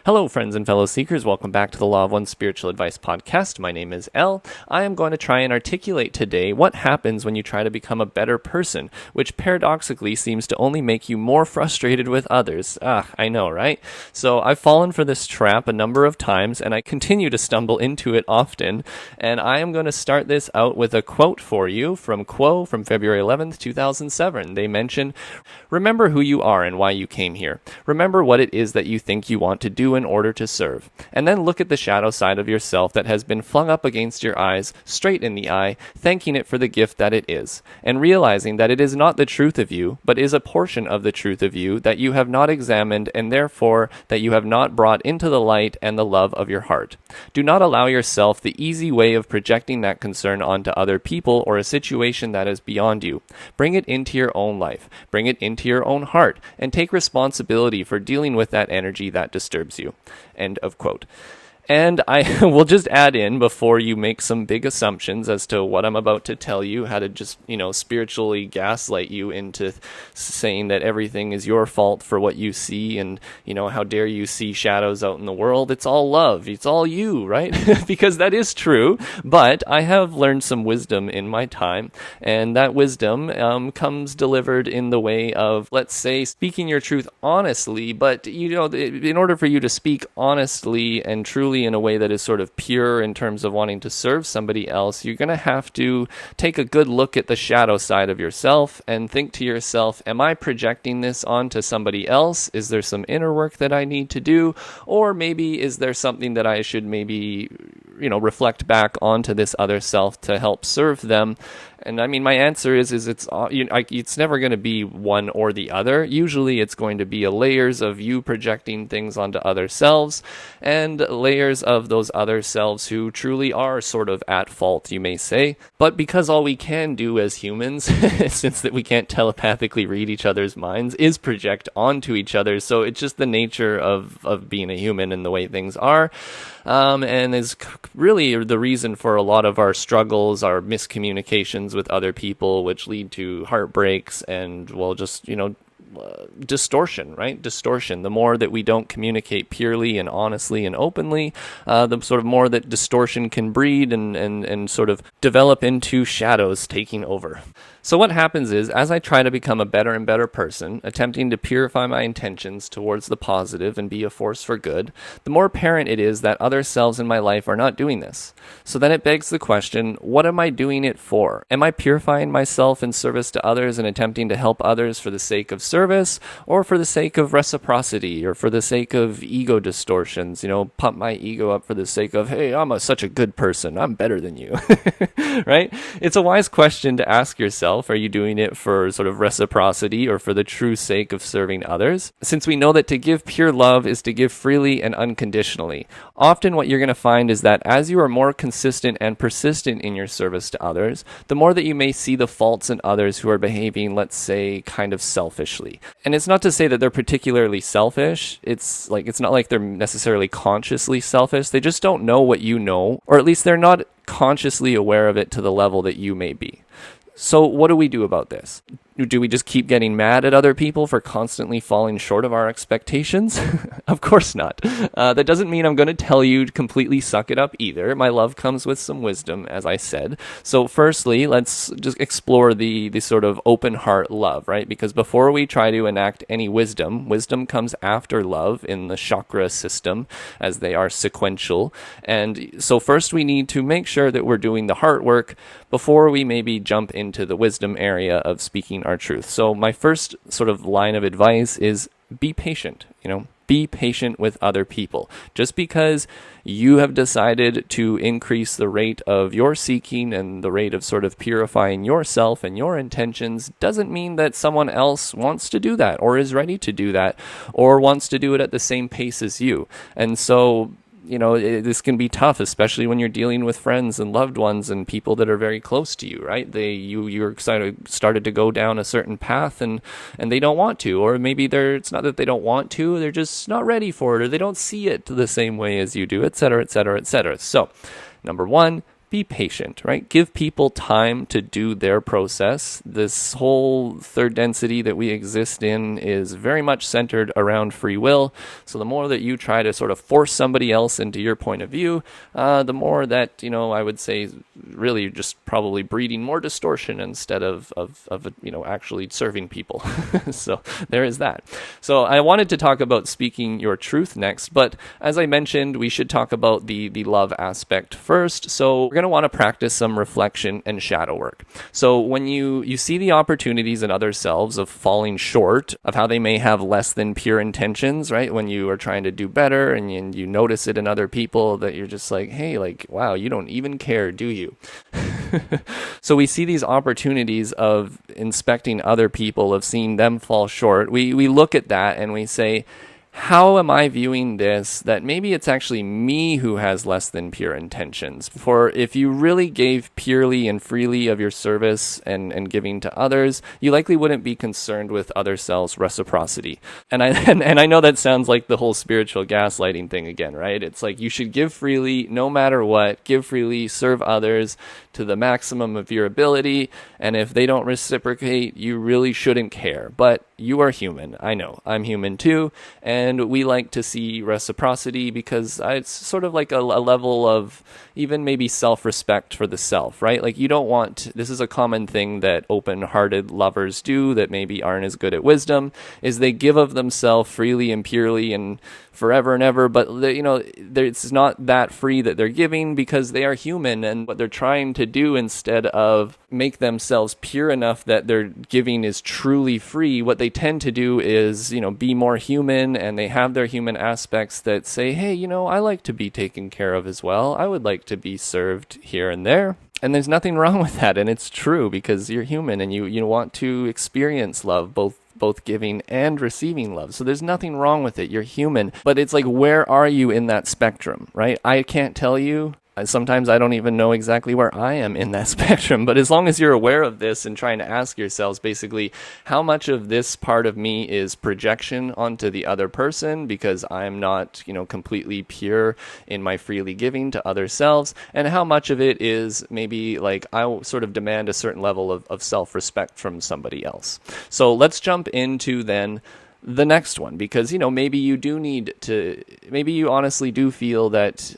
Hello, friends and fellow seekers. Welcome back to the Law of One Spiritual Advice podcast. My name is Elle. I am going to try and articulate today what happens when you try to become a better person, which paradoxically seems to only make you more frustrated with others. I know, right? So I've fallen for this trap a number of times, and I continue to stumble into it often. And I am going to start this out with a quote for you from Quo from February 11th, 2007. They mention, "Remember who you are and why you came here. Remember what it is that you think you want to do in order to serve. And then look at the shadow side of yourself that has been flung up against your eyes, straight in the eye, thanking it for the gift that it is, and realizing that it is not the truth of you, but is a portion of the truth of you that you have not examined, and therefore that you have not brought into the light and the love of your heart. Do not allow yourself the easy way of projecting that concern onto other people or a situation that is beyond you. Bring it into your own life, bring it into your own heart, and take responsibility for dealing with that energy that disturbs you." End of quote. And I will just add in, before you make some big assumptions as to what I'm about to tell you, how to just, spiritually gaslight you into saying that everything is your fault for what you see, and, how dare you see shadows out in the world. It's all love. It's all you, right? Because that is true. But I have learned some wisdom in my time, and that wisdom comes delivered in the way of, let's say, speaking your truth honestly. But, in order for you to speak honestly and truly in a way that is sort of pure in terms of wanting to serve somebody else, you're going to have to take a good look at the shadow side of yourself and think to yourself, am I projecting this onto somebody else? Is there some inner work that I need to do? Or maybe is there something that I should maybe, reflect back onto this other self to help serve them? And I mean, my answer is it's never going to be one or the other. Usually it's going to be layers of you projecting things onto other selves, and layers of those other selves who truly are sort of at fault, you may say. But because all we can do as humans, since that we can't telepathically read each other's minds, is project onto each other. So it's just the nature of being a human and the way things are. And is really the reason for a lot of our struggles, our miscommunications with other people, which lead to heartbreaks and, distortion, right? Distortion. The more that we don't communicate purely and honestly and openly, the sort of more that distortion can breed and sort of develop into shadows taking over. So what happens is, as I try to become a better and better person, attempting to purify my intentions towards the positive and be a force for good, the more apparent it is that other selves in my life are not doing this. So then it begs the question, what am I doing it for? Am I purifying myself in service to others and attempting to help others for the sake of service, or for the sake of reciprocity, or for the sake of ego distortions? Pump my ego up for the sake of, hey, I'm such a good person, I'm better than you, right? It's a wise question to ask yourself. Are you doing it for sort of reciprocity or for the true sake of serving others? Since we know that to give pure love is to give freely and unconditionally. Often what you're going to find is that as you are more consistent and persistent in your service to others, the more that you may see the faults in others who are behaving, let's say, kind of selfishly. And it's not to say that they're particularly selfish. It's not like they're necessarily consciously selfish. They just don't know what you know, or at least they're not consciously aware of it to the level that you may be. So what do we do about this? Do we just keep getting mad at other people for constantly falling short of our expectations? Of course not. That doesn't mean I'm going to tell you to completely suck it up either. My love comes with some wisdom, as I said. So firstly, let's just explore the sort of open heart love, right? Because before we try to enact any wisdom comes after love in the chakra system, as they are sequential. And so first we need to make sure that we're doing the heart work before we maybe jump into the wisdom area of speaking our truth. So my first sort of line of advice is be patient, be patient with other people. Just because you have decided to increase the rate of your seeking and the rate of sort of purifying yourself and your intentions doesn't mean that someone else wants to do that or is ready to do that or wants to do it at the same pace as you. And so this can be tough, especially when you're dealing with friends and loved ones and people that are very close to you, right? You're started to go down a certain path and they don't want to, or maybe it's not that they don't want to, they're just not ready for it, or they don't see it the same way as you do, et cetera, et cetera, et cetera. So, number one, be patient, right? Give people time to do their process. This whole third density that we exist in is very much centered around free will. So the more that you try to sort of force somebody else into your point of view, the more that, I would say really just probably breeding more distortion instead of actually serving people. So there is that. So I wanted to talk about speaking your truth next, but as I mentioned, we should talk about the love aspect first. So we're going to want to practice some reflection and shadow work. So when you see the opportunities in other selves of falling short, of how they may have less than pure intentions, right? When you are trying to do better and you notice it in other people that you're just like, hey, like, wow, you don't even care, do you? So we see these opportunities of inspecting other people, of seeing them fall short. We look at that and we say, how am I viewing this that maybe it's actually me who has less than pure intentions? For if you really gave purely and freely of your service and giving to others, you likely wouldn't be concerned with other selves' reciprocity. And I know that sounds like the whole spiritual gaslighting thing again, right? It's like you should give freely no matter what, give freely, serve others to the maximum of your ability, and if they don't reciprocate, you really shouldn't care. But you are human. I know. I'm human too, and we like to see reciprocity because it's sort of like a level of even maybe self-respect for the self, right? Like you don't want, this is a common thing that open-hearted lovers do that maybe aren't as good at wisdom, is they give of themselves freely and purely and forever and ever, but it's not that free that they're giving because they are human, and what they're trying to do instead of make themselves pure enough that their giving is truly free, what they tend to do is, be more human, and they have their human aspects that say, hey, I like to be taken care of as well. I would like to be served here and there. And there's nothing wrong with that, and it's true because you're human and you want to experience love, both giving and receiving love. So there's nothing wrong with it. You're human. But it's like, where are you in that spectrum, right? I can't tell you. Sometimes I don't even know exactly where I am in that spectrum. But as long as you're aware of this and trying to ask yourselves basically how much of this part of me is projection onto the other person because I'm not, completely pure in my freely giving to other selves, and how much of it is maybe like I sort of demand a certain level of self-respect from somebody else. So let's jump into then the next one, because, maybe you do need to, maybe you honestly do feel that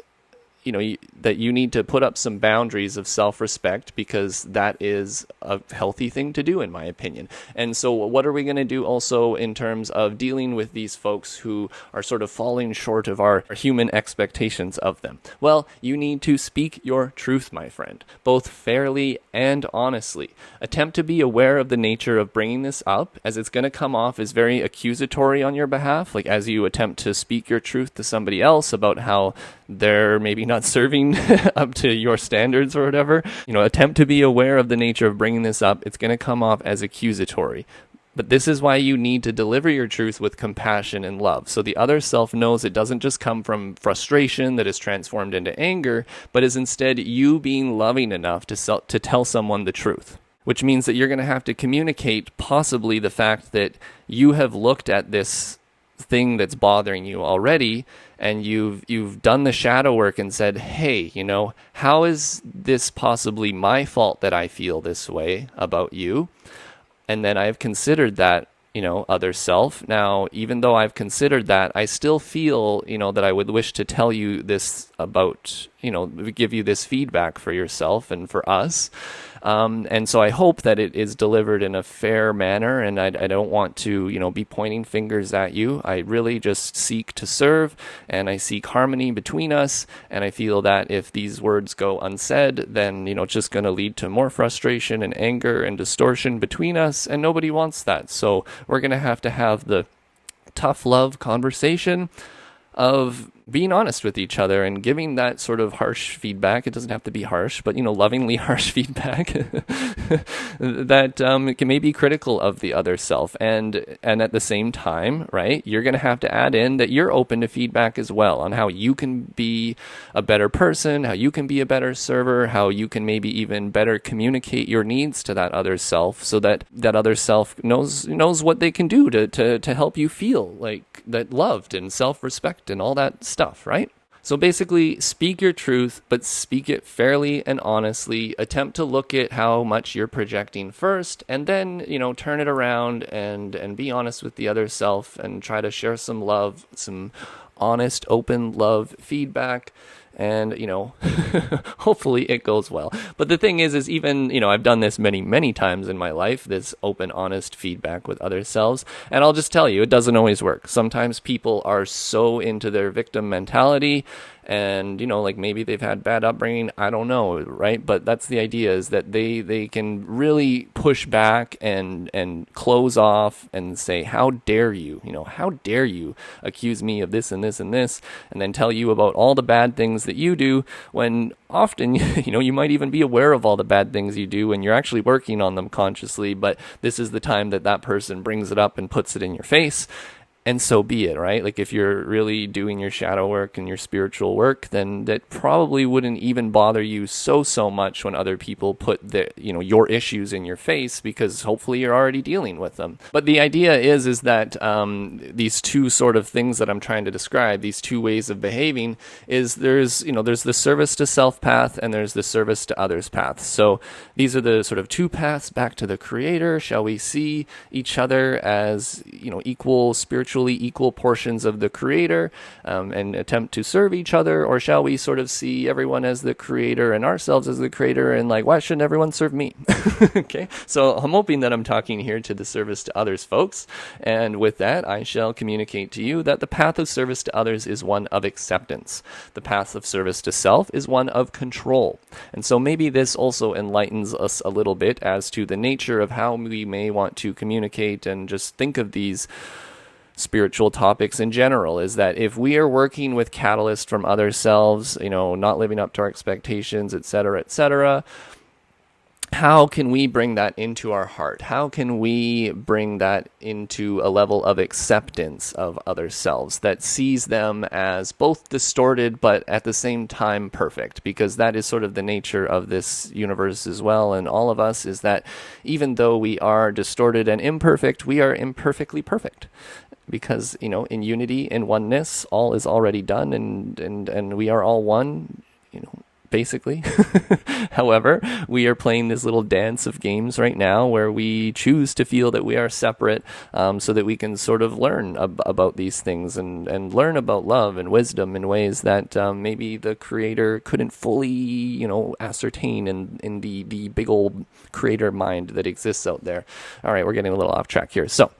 that you need to put up some boundaries of self-respect, because that is a healthy thing to do, in my opinion. And so what are we going to do also in terms of dealing with these folks who are sort of falling short of our human expectations of them? Well, you need to speak your truth, my friend, both fairly and honestly. Attempt to be aware of the nature of bringing this up, as it's going to come off as very accusatory on your behalf, like as you attempt to speak your truth to somebody else about how they're maybe not serving up to your standards or whatever. Attempt to be aware of the nature of bringing this up. It's going to come off as accusatory. But this is why you need to deliver your truth with compassion and love. So the other self knows it doesn't just come from frustration that is transformed into anger, but is instead you being loving enough to tell someone the truth. Which means that you're going to have to communicate possibly the fact that you have looked at this thing that's bothering you already, and you've done the shadow work and said, hey, how is this possibly my fault that I feel this way about you? And then I've considered that, other self. Now, even though I've considered that, I still feel, that I would wish to tell you this about, give you this feedback for yourself and for us. And so I hope that it is delivered in a fair manner, and I don't want to, be pointing fingers at you. I really just seek to serve, and I seek harmony between us, and I feel that if these words go unsaid, then, it's just going to lead to more frustration and anger and distortion between us, and nobody wants that. So we're going to have the tough love conversation of being honest with each other and giving that sort of harsh feedback. It doesn't have to be harsh, but, lovingly harsh feedback that can maybe be critical of the other self. And at the same time, right, you're going to have to add in that you're open to feedback as well on how you can be a better person, how you can be a better server, how you can maybe even better communicate your needs to that other self, so that that other self knows what they can do to help you feel like that loved and self-respect and all that stuff, right? So basically, speak your truth, but speak it fairly and honestly. Attempt to look at how much you're projecting first, and then, turn it around and be honest with the other self and try to share some love, some honest, open love feedback. And, hopefully it goes well. But the thing is even, I've done this many, many times in my life, this open, honest feedback with other selves. And I'll just tell you, it doesn't always work. Sometimes people are so into their victim mentality and, maybe they've had bad upbringing. I don't know, right? But that's the idea, is that they can really push back and close off and say, how dare you? How dare you accuse me of this and this and this, and then tell you about all the bad things that you do, when often, you might even be aware of all the bad things you do and you're actually working on them consciously, but this is the time that person brings it up and puts it in your face. And so be it, right? Like if you're really doing your shadow work and your spiritual work, then that probably wouldn't even bother you so much when other people put your issues in your face, because hopefully you're already dealing with them. But the idea is that these two sort of things that I'm trying to describe, these two ways of behaving, is there's the service to self path and there's the service to others path. So these are the sort of two paths back to the Creator. Shall we see each other as spiritually equal portions of the Creator, and attempt to serve each other, or shall we sort of see everyone as the Creator and ourselves as the Creator, and why shouldn't everyone serve me? Okay, so I'm hoping that I'm talking here to the service to others folks, and with that I shall communicate to you that the path of service to others is one of acceptance. The path of service to self is one of control. And so maybe this also enlightens us a little bit as to the nature of how we may want to communicate and just think of these spiritual topics in general, is that if we are working with catalyst from other selves, not living up to our expectations, etc., how can we bring that into our heart? How can we bring that into a level of acceptance of other selves that sees them as both distorted but at the same time perfect? Because that is sort of the nature of this universe as well, and all of us, is that even though we are distorted and imperfect, we are imperfectly perfect. Because, in unity, in oneness, all is already done, and we are all one, basically. However, we are playing this little dance of games right now where we choose to feel that we are separate, so that we can sort of learn about these things and learn about love and wisdom in ways that maybe the Creator couldn't fully, ascertain in the big old Creator mind that exists out there. All right, we're getting a little off track here. So,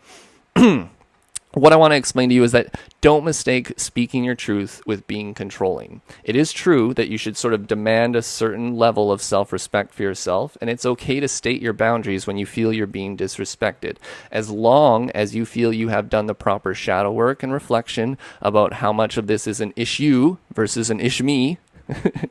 what I want to explain to you is that don't mistake speaking your truth with being controlling. It is true that you should sort of demand a certain level of self-respect for yourself, and it's okay to state your boundaries when you feel you're being disrespected, as long as you feel you have done the proper shadow work and reflection about how much of this is an issue versus an ish-me.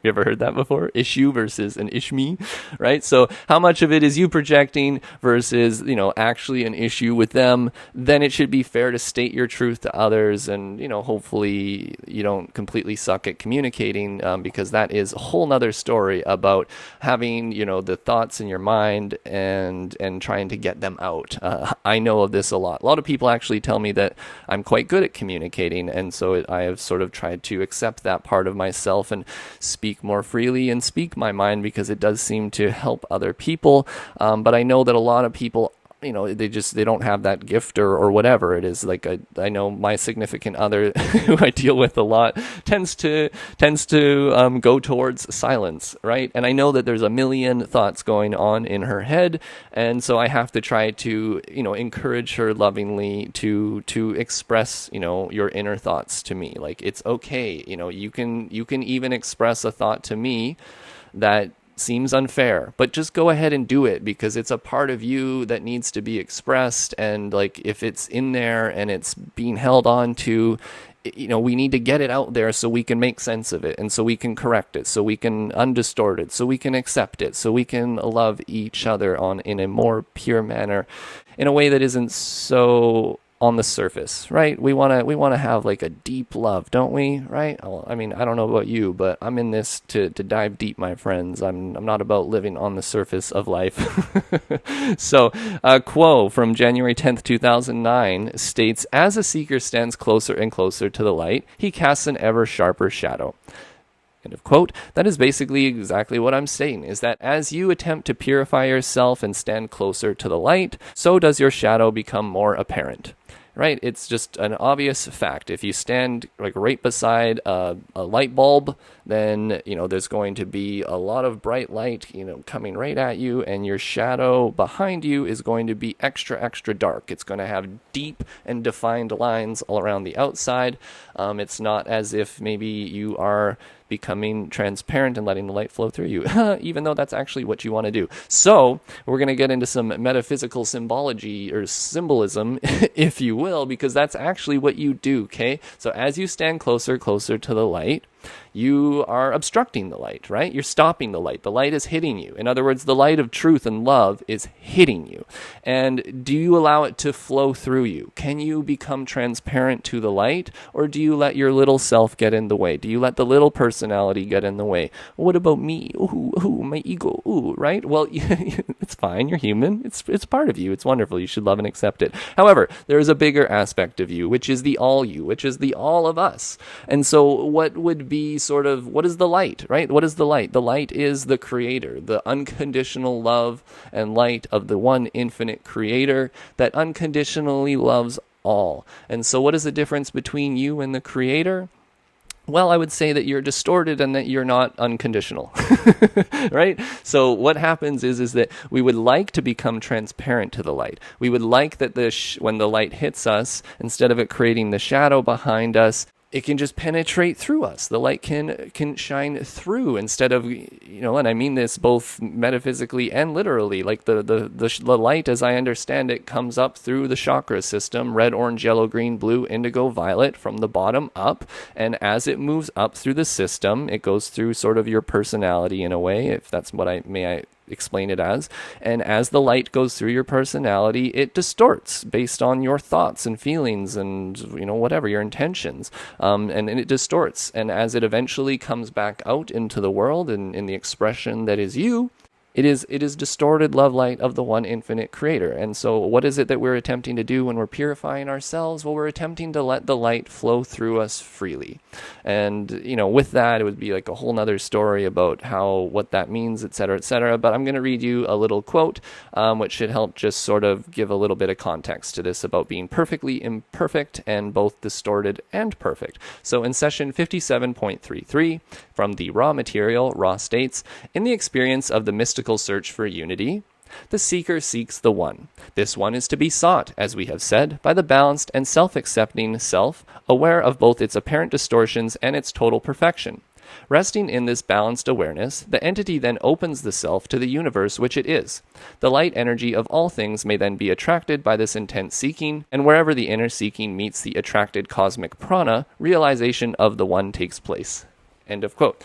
You ever heard that before? Issue versus an ish-me, right? So how much of it is you projecting versus, actually an issue with them? Then it should be fair to state your truth to others, and, hopefully you don't completely suck at communicating, because that is a whole nother story about having, the thoughts in your mind and trying to get them out. I know of this a lot. A lot of people actually tell me that I'm quite good at communicating, and so I have sort of tried to accept that part of myself and speak more freely and speak my mind, because it does seem to help other people. But I know that a lot of people, they don't have that gift or whatever it is. Like I know my significant other who I deal with a lot tends to go towards silence, right? And I know that there's a million thoughts going on in her head, and so I have to try to encourage her lovingly to express your inner thoughts to me. Like, it's okay, you can even express a thought to me that seems unfair, but just go ahead and do it, because it's a part of you that needs to be expressed. And like, if it's in there and it's being held on to, we need to get it out there so we can make sense of it, and so we can correct it, so we can undistort it, so we can accept it, so we can love each other in a more pure manner, in a way that isn't so on the surface, right? We want to have like a deep love, don't we? Right? Well, I mean, I don't know about you, but I'm in this to dive deep, my friends. I'm not about living on the surface of life. So, a quote from January 10th, 2009 states, "As a seeker stands closer and closer to the light, he casts an ever sharper shadow." End of quote. That is basically exactly what I'm saying, is that as you attempt to purify yourself and stand closer to the light, so does your shadow become more apparent. Right? It's just an obvious fact. If you stand like right beside a light bulb, then, there's going to be a lot of bright light, coming right at you, and your shadow behind you is going to be extra, extra dark. It's going to have deep and defined lines all around the outside. It's not as if maybe you are becoming transparent and letting the light flow through you, even though that's actually what you want to do. So we're going to get into some metaphysical symbology or symbolism, if you will, because that's actually what you do, okay? So as you stand closer to the light, you are obstructing the light, right? You're stopping the light. The light is hitting you. In other words, the light of truth and love is hitting you. And do you allow it to flow through you? Can you become transparent to the light, or do you let your little self get in the way? Do you let the little personality get in the way? What about me? Ooh, my ego. Ooh, right? Well, it's fine. You're human. It's part of you. It's wonderful. You should love and accept it. However, there is a bigger aspect of you, which is the all you, which is the all of us. And so what would be what is the light, right? What is the light? The light is the creator, the unconditional love and light of the one infinite creator that unconditionally loves all. And so what is the difference between you and the creator? Well, I would say that you're distorted and that you're not unconditional, right? So what happens is that we would like to become transparent to the light. We would like that when the light hits us, instead of it creating the shadow behind us, it can just penetrate through us. The light can shine through instead of, and I mean this both metaphysically and literally. Like the light, as I understand it, comes up through the chakra system: red, orange, yellow, green, blue, indigo, violet, from the bottom up. And as it moves up through the system, it goes through sort of your personality in a way, if that's what I explain it as. And as the light goes through your personality, it distorts based on your thoughts and feelings and whatever your intentions, and it distorts. And as it eventually comes back out into the world and in the expression that is you, it is distorted love light of the one infinite creator. And so what is it that we're attempting to do when we're purifying ourselves? Well, we're attempting to let the light flow through us freely. And, with that, it would be like a whole nother story about what that means, et cetera, but I'm going to read you a little quote, which should help just sort of give a little bit of context to this about being perfectly imperfect and both distorted and perfect. So in session 57.33 from the raw material, raw states, in the experience of the mystical search for unity, the seeker seeks the one. This one is to be sought, as we have said, by the balanced and self-accepting self, aware of both its apparent distortions and its total perfection. Resting in this balanced awareness, the entity then opens the self to the universe which it is. The light energy of all things may then be attracted by this intent seeking, and wherever the inner seeking meets the attracted cosmic prana, realization of the one takes place. End of quote.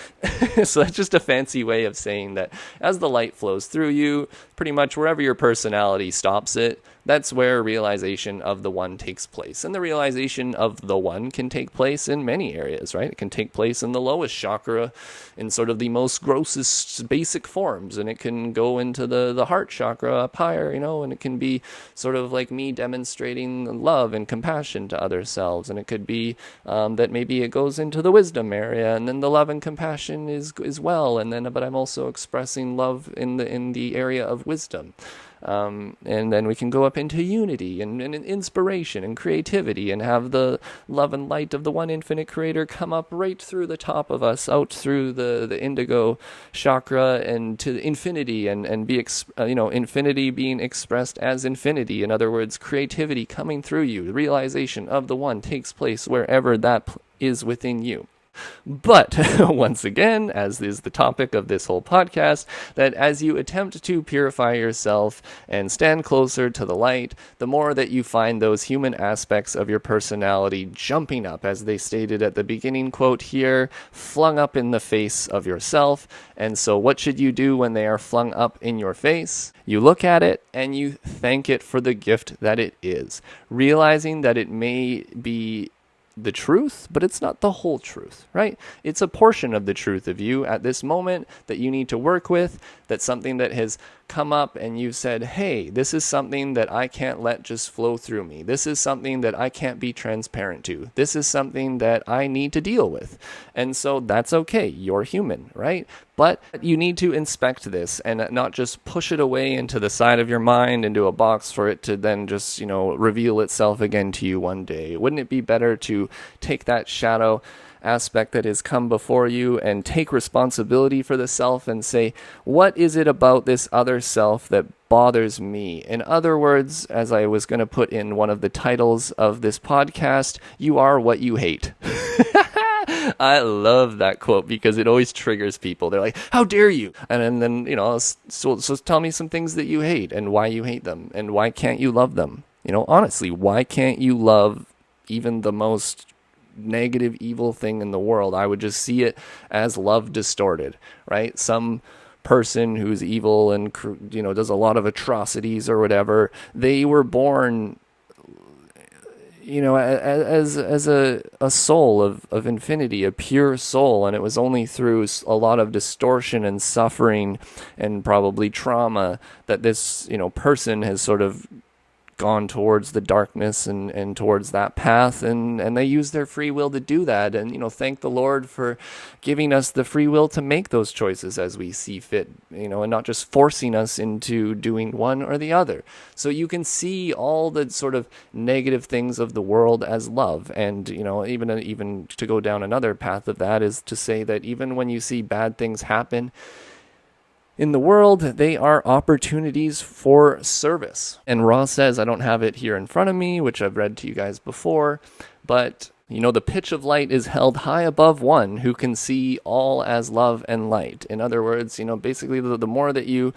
So that's just a fancy way of saying that as the light flows through you, pretty much wherever your personality stops it, that's where realization of the one takes place. And the realization of the one can take place in many areas, right? It can take place in the lowest chakra, in sort of the most grossest basic forms. And it can go into the heart chakra up higher, and it can be sort of like me demonstrating love and compassion to other selves. And it could be that maybe it goes into the wisdom area, and then the love and compassion is well. And then, but I'm also expressing love in the area of wisdom. And then we can go up into unity and inspiration and creativity and have the love and light of the one infinite creator come up right through the top of us, out through the indigo chakra and to infinity and be, infinity being expressed as infinity. In other words, creativity coming through you. The realization of the one takes place wherever that is within you. But once again, as is the topic of this whole podcast, that as you attempt to purify yourself and stand closer to the light, the more that you find those human aspects of your personality jumping up, as they stated at the beginning quote here, flung up in the face of yourself. And so what should you do when they are flung up in your face? You look at it and you thank it for the gift that it is, realizing that it may be the truth, but it's not the whole truth, right? It's a portion of the truth of you at this moment that you need to work with. That's something that has come up and you've said, hey, this is something that I can't let just flow through me. This is something that I can't be transparent to. This is something that I need to deal with. And so that's okay. You're human, right? But you need to inspect this and not just push it away into the side of your mind, into a box for it to then just, reveal itself again to you one day. Wouldn't it be better to take that shadow aspect that has come before you and take responsibility for the self and say, what is it about this other self that bothers me? In other words, as I was going to put in one of the titles of this podcast, you are what you hate. I love that quote because it always triggers people. They're like, how dare you? And then, so tell me some things that you hate and why you hate them and why can't you love them? Honestly, why can't you love even the most negative, evil thing in the world? I would just see it as love distorted, right? Some person who's evil and, does a lot of atrocities or whatever, they were born as a soul of infinity, a pure soul, and it was only through a lot of distortion and suffering and probably trauma that this, person has sort of gone towards the darkness and towards that path, and they use their free will to do that. And thank the Lord for giving us the free will to make those choices as we see fit, and not just forcing us into doing one or the other. So you can see all the sort of negative things of the world as love. And even to go down another path of that is to say that even when you see bad things happen in the world, they are opportunities for service. And Ross says, I don't have it here in front of me, which I've read to you guys before, but the pitch of light is held high above one who can see all as love and light. In other words, basically the more that you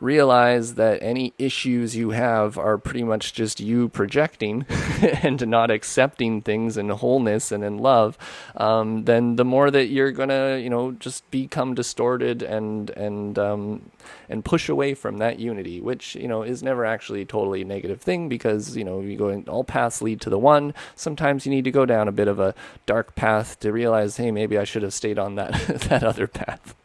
realize that any issues you have are pretty much just you projecting and not accepting things in wholeness and in love, then the more that you're gonna, just become distorted and push away from that unity, which, is never actually a totally negative thing because, you go in, all paths lead to the one. Sometimes you need to go down a bit of a dark path to realize, hey, maybe I should have stayed on that other path.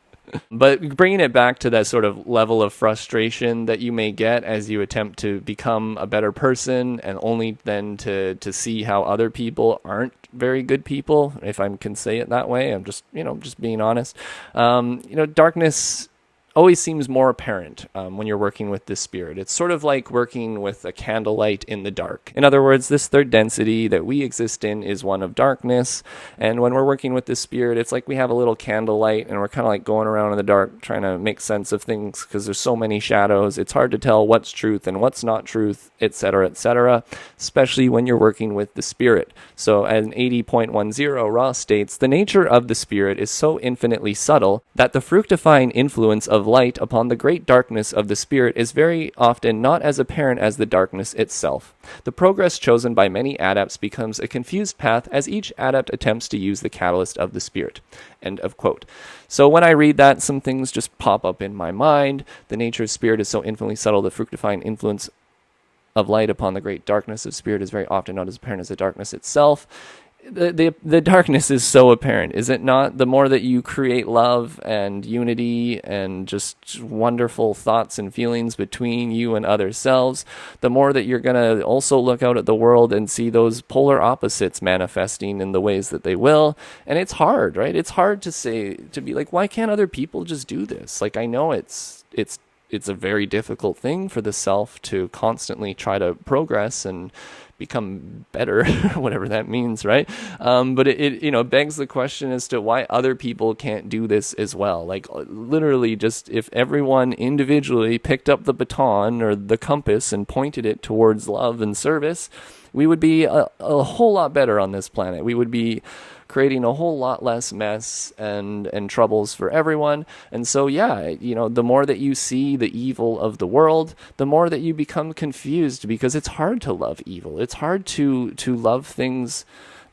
But bringing it back to that sort of level of frustration that you may get as you attempt to become a better person, and only then to see how other people aren't very good people, if I can say it that way. I'm just, just being honest. Darkness always seems more apparent when you're working with this spirit. It's sort of like working with a candlelight in the dark. In other words, this third density that we exist in is one of darkness. And when we're working with this spirit, it's like we have a little candlelight and we're kind of like going around in the dark trying to make sense of things because there's so many shadows. It's hard to tell what's truth and what's not truth, etc., especially when you're working with the spirit. So as 80.10 Ross states, the nature of the spirit is so infinitely subtle that the fructifying influence of light upon the great darkness of the spirit is very often not as apparent as the darkness itself. The progress chosen by many adepts becomes a confused path as each adept attempts to use the catalyst of the spirit. End of quote. So when I read that, some things just pop up in my mind. The nature of spirit is so infinitely subtle, the fructifying influence of light upon the great darkness of spirit is very often not as apparent as the darkness itself. The darkness is so apparent, is it not? The more that you create love and unity and just wonderful thoughts and feelings between you and other selves, the more that you're going to also look out at the world and see those polar opposites manifesting in the ways that they will. And it's hard, right? It's hard to be like, why can't other people just do this? Like, I know it's a very difficult thing for the self to constantly try to progress and become better, whatever that means, right? But it begs the question as to why other people can't do this as well. Like, literally, just if everyone individually picked up the baton or the compass and pointed it towards love and service, we would be a whole lot better on this planet. We would be creating a whole lot less mess and troubles for everyone. And so, yeah, the more that you see the evil of the world, the more that you become confused, because it's hard to love evil. It's hard to love things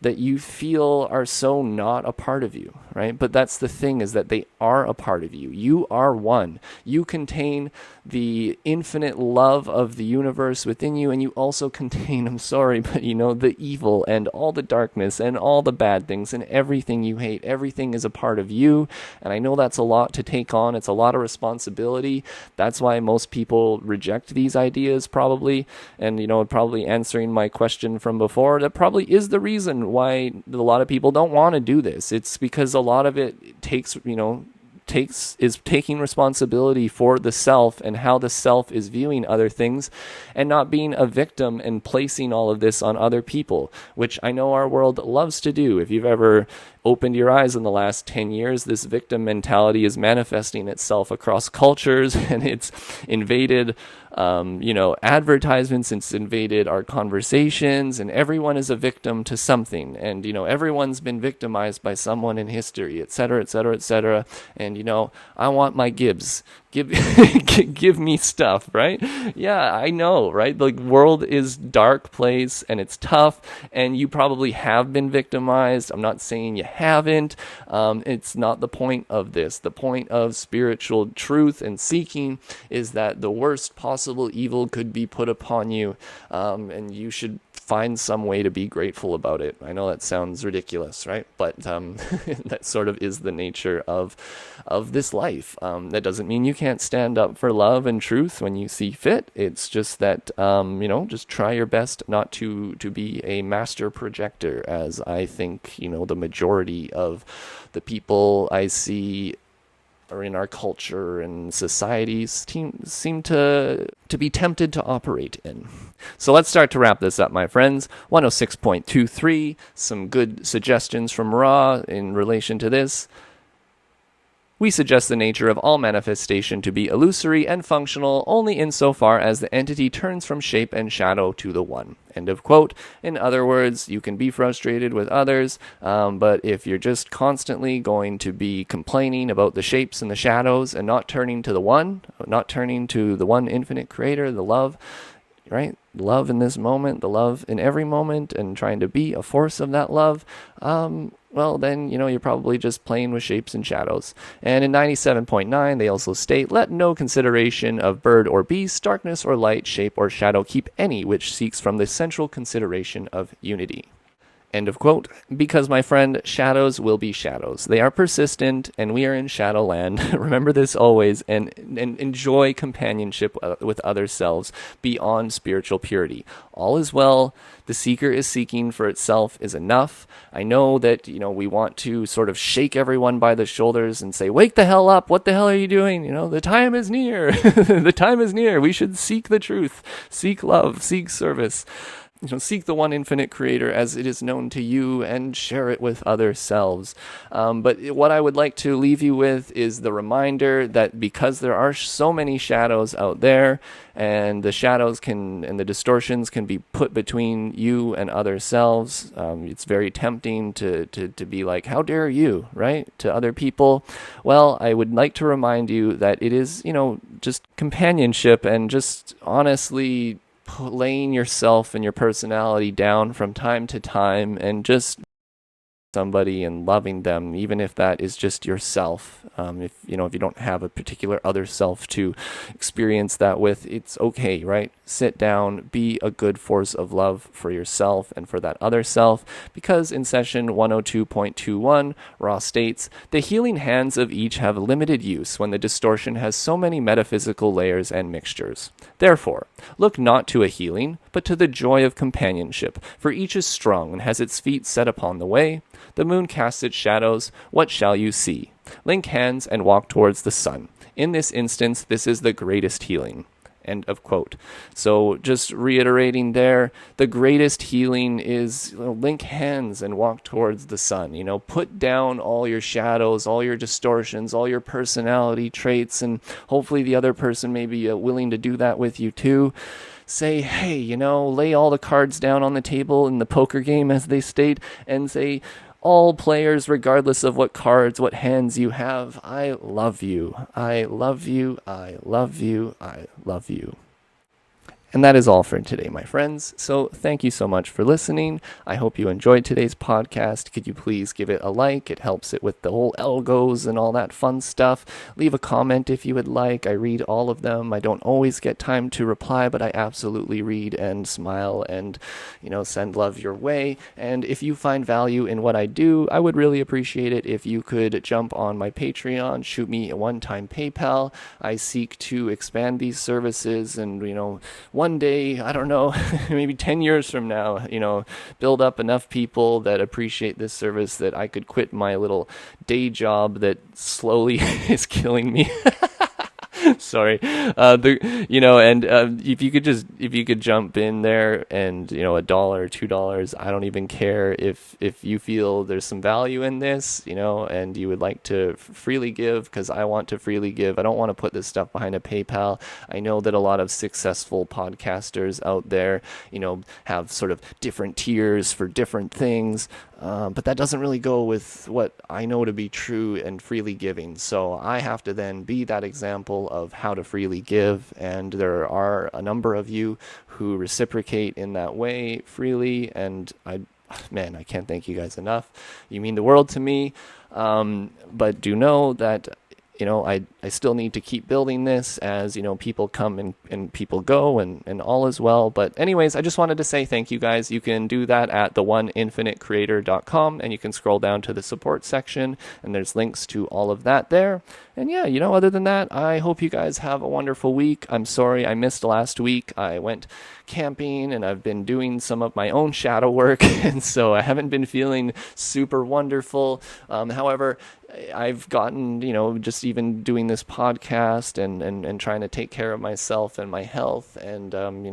that you feel are so not a part of you, right? But that's the thing, is that they are a part of you. You are one. You contain the infinite love of the universe within you, and you also contain, I'm sorry, but the evil and all the darkness and all the bad things and everything you hate. Everything is a part of you, and I know that's a lot to take on. It's a lot of responsibility. That's why most people reject these ideas, probably. And, probably answering my question from before, that probably is the reason why a lot of people don't want to do this. It's because a lot of it takes taking responsibility for the self and how the self is viewing other things, and not being a victim and placing all of this on other people, which I know our world loves to do. If you've ever opened your eyes in the last 10 years, this victim mentality is manifesting itself across cultures, and it's invaded advertisements, it's invaded our conversations, and everyone is a victim to something. And, everyone's been victimized by someone in history, et cetera, et cetera, et cetera. And, I want my Gibbs. Give me stuff, right? Yeah, I know, right? The world is dark place, and it's tough, and you probably have been victimized. I'm not saying you haven't. It's not the point of this. The point of spiritual truth and seeking is that the worst possible evil could be put upon you, and you should find some way to be grateful about it. I know that sounds ridiculous, right? But that sort of is the nature of this life. That doesn't mean you can't stand up for love and truth when you see fit. It's just that, just try your best not to be a master projector, as I think, the majority of the people I see or in our culture and societies seem to be tempted to operate in. So let's start to wrap this up, my friends. 106.23, some good suggestions from Ra in relation to this. We suggest the nature of all manifestation to be illusory and functional only insofar as the entity turns from shape and shadow to the one. End of quote. In other words, you can be frustrated with others, but if you're just constantly going to be complaining about the shapes and the shadows and not turning to the one infinite creator, the love, right? Love in this moment, the love in every moment, and trying to be a force of that love, well, then, you're probably just playing with shapes and shadows. And in 97.9, they also state, let no consideration of bird or beast, darkness or light, shape or shadow keep any which seeks from the central consideration of unity. End of quote. Because, my friend, shadows will be shadows. They are persistent, and we are in shadowland. Remember this always, and enjoy companionship with other selves beyond spiritual purity. All is well. The seeker is seeking for itself is enough. I know that, we want to sort of shake everyone by the shoulders and say, wake the hell up. What the hell are you doing? The time is near. The time is near. We should seek the truth, seek love, seek service. Seek the one infinite creator as it is known to you and share it with other selves. But what I would like to leave you with is the reminder that because there are so many shadows out there, and the shadows and the distortions can be put between you and other selves, it's very tempting to be like, how dare you, right? To other people. Well, I would like to remind you that it is, just companionship and just honestly laying yourself and your personality down from time to time and just somebody and loving them, even if that is just yourself. If you don't have a particular other self to experience that with, it's okay, right? Sit down, be a good force of love for yourself and for that other self, because in session 102.21, Ra states, the healing hands of each have limited use when the distortion has so many metaphysical layers and mixtures. Therefore, look not to a healing, but to the joy of companionship, for each is strong and has its feet set upon the way. The moon casts its shadows. What shall you see? Link hands and walk towards the sun. In this instance, this is the greatest healing. End of quote. So just reiterating there, the greatest healing is link hands and walk towards the sun. Put down all your shadows, all your distortions, all your personality traits, and hopefully the other person may be willing to do that with you too. Say, hey, lay all the cards down on the table in the poker game, as they state, and say, all players, regardless of what cards, what hands you have, I love you. I love you. I love you. I love you. And that is all for today, my friends. So thank you so much for listening. I hope you enjoyed today's podcast. Could you please give it a like? It helps it with the whole algos and all that fun stuff. Leave a comment if you would like. I read all of them. I don't always get time to reply, but I absolutely read and smile and, send love your way. And if you find value in what I do, I would really appreciate it if you could jump on my Patreon, shoot me a one-time PayPal. I seek to expand these services and, one day, I don't know, maybe 10 years from now, build up enough people that appreciate this service that I could quit my little day job that slowly is killing me. Sorry. If you could jump in there and, $1, $2, I don't even care if you feel there's some value in this, and you would like to freely give, because I want to freely give. I don't want to put this stuff behind a PayPal. I know that a lot of successful podcasters out there, have sort of different tiers for different things. But that doesn't really go with what I know to be true and freely giving. So I have to then be that example of how to freely give. And there are a number of you who reciprocate in that way freely. And I can't thank you guys enough. You mean the world to me. But do know that I still need to keep building this as, people come and people go and all is well. But anyways, I just wanted to say thank you guys. You can do that at theoneinfinitecreator.com, and you can scroll down to the support section and there's links to all of that there. And yeah, other than that, I hope you guys have a wonderful week. I'm sorry I missed last week. I went camping and I've been doing some of my own shadow work, and so I haven't been feeling super wonderful. However, I've gotten, just even doing this podcast and trying to take care of myself and my health and,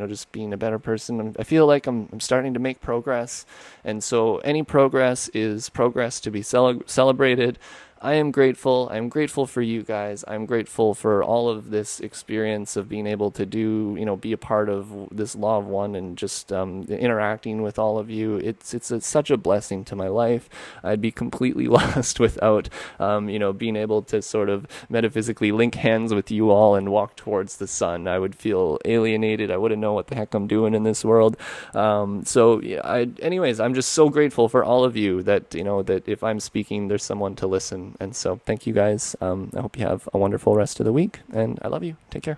just being a better person. I feel like I'm starting to make progress. And so any progress is progress to be celebrated. I am grateful. I'm grateful for you guys. I'm grateful for all of this experience of being able to do, be a part of this Law of One and just interacting with all of you. It's such a blessing to my life. I'd be completely lost without, being able to sort of metaphysically link hands with you all and walk towards the sun. I would feel alienated. I wouldn't know what the heck I'm doing in this world. Anyways, I'm just so grateful for all of you that, that if I'm speaking, there's someone to listen. And so thank you guys. I hope you have a wonderful rest of the week, and I love you. Take care.